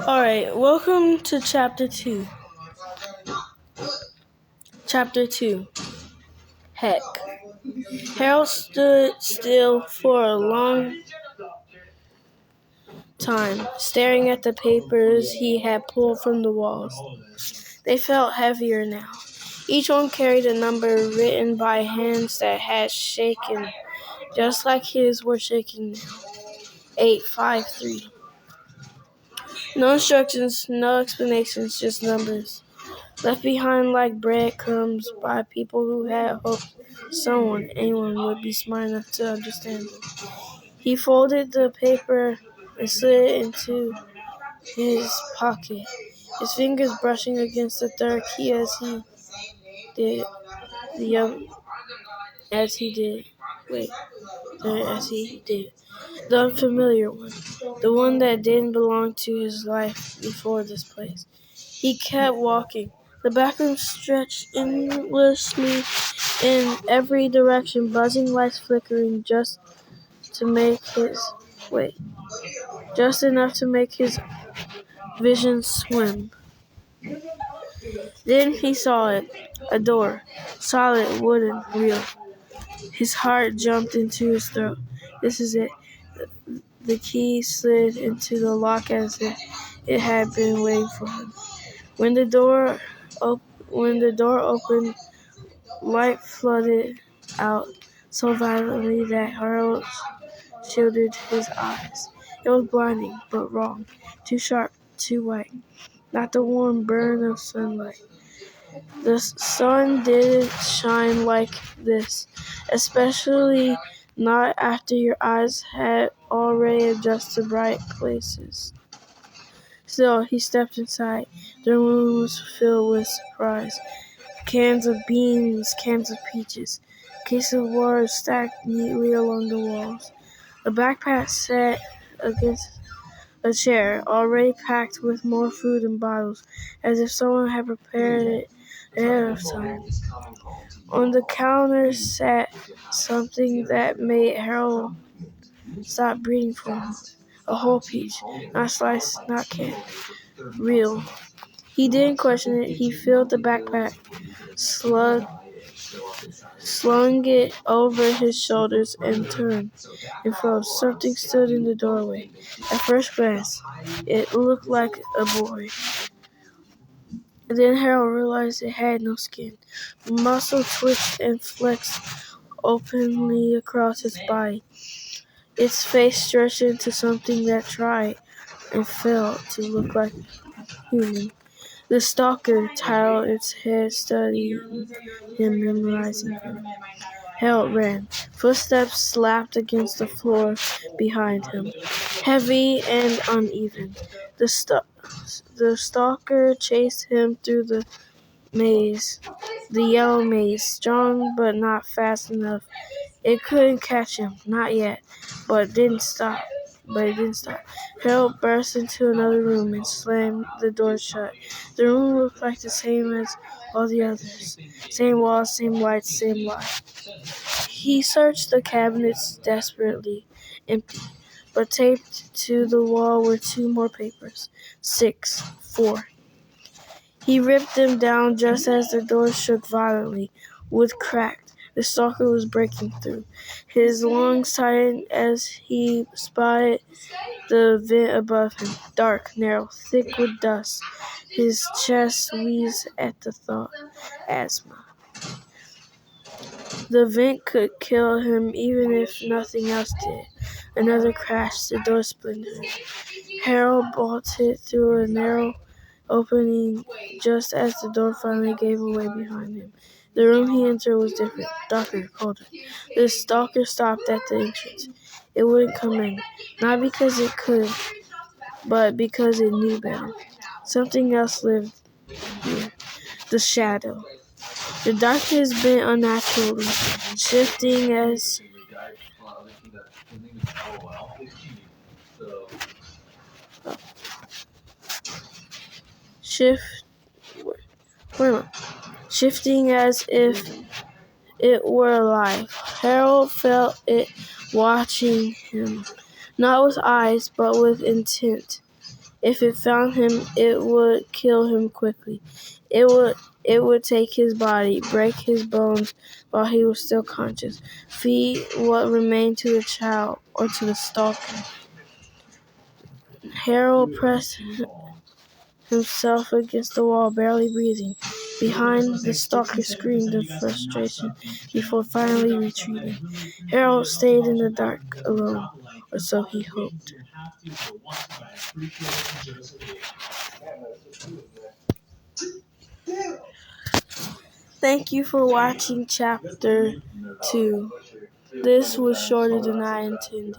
Alright, welcome to Chapter 2. Chapter 2. Heck. Harold stood still for a long time, staring at the papers he had pulled from the walls. They felt heavier now. Each one carried a number written by hands that had shaken, just like his were shaking now. 853. No instructions, no explanations, just numbers. Left behind like breadcrumbs by people who had hoped anyone would be smart enough to understand them. He folded the paper and slid it into his pocket, his fingers brushing against the third key as he did. The unfamiliar one, the one that didn't belong to his life before this place. He kept walking. The backroom stretched endlessly in every direction, buzzing lights flickering just enough to make his vision swim. Then he saw it, a door, solid, wooden, real. His heart jumped into his throat. This is it. The key slid into the lock as if it had been waiting for him. When the door opened, light flooded out so violently that Harold shielded his eyes. It was blinding, but wrong. Too sharp, too white. Not the warm burn of sunlight. The sun didn't shine like this, especially not after your eyes had already adjusted to bright places. Still, he stepped inside. The room was filled with surprise. Cans of beans, cans of peaches, cases of water stacked neatly along the walls. A backpack sat against a chair, already packed with more food and bottles, as if someone had prepared it ahead of time. On the counter sat something that made Harold stop breathing for a moment. A whole peach, not sliced, not canned, real. He didn't question it. He filled the backpack, slung it over his shoulders, and turned and froze. Something stood in the doorway. At first glance, it looked like a boy. Then Harold realized it had no skin. Muscle twitched and flexed openly across its body. Its face stretched into something that tried and failed to look like human. The stalker tiled its head, studying him, memorizing him. Harold ran. Footsteps slapped against the floor behind him, heavy and uneven. The stalker chased him through the maze, the yellow maze, strong but not fast enough. It couldn't catch him, not yet, but it didn't stop. Harold burst into another room and slammed the door shut. The room looked like the same as all the others. Same walls, same lights, same light. He searched the cabinets desperately, empty, but taped to the wall were 2 more papers. 6, 4. He ripped them down just as the door shook violently. Wood cracked. The stalker was breaking through. His lungs tightened as he spotted the vent above him. Dark, narrow, thick with dust. His chest wheezed at the thought. Asthma. The vent could kill him even if nothing else did. Another crash, the door splintered. Harold bolted through a narrow opening just as the door finally gave away behind him. The room he entered was different, darker, colder. The stalker stopped at the entrance. It wouldn't come in, not because it couldn't, but because it knew better. Something else lived here, the shadow. The darkness bent unnaturally, shifting as if it were alive. Harold felt it watching him, not with eyes, but with intent. If it found him, it would kill him quickly. It would take his body, break his bones while he was still conscious, feed what remained to the child or to the stalker. Harold pressed himself against the wall, barely breathing. Behind, the stalker screamed in frustration before finally retreating. Harold stayed in the dark alone, or so he hoped. Thank you for watching Chapter 2. This was shorter than I intended.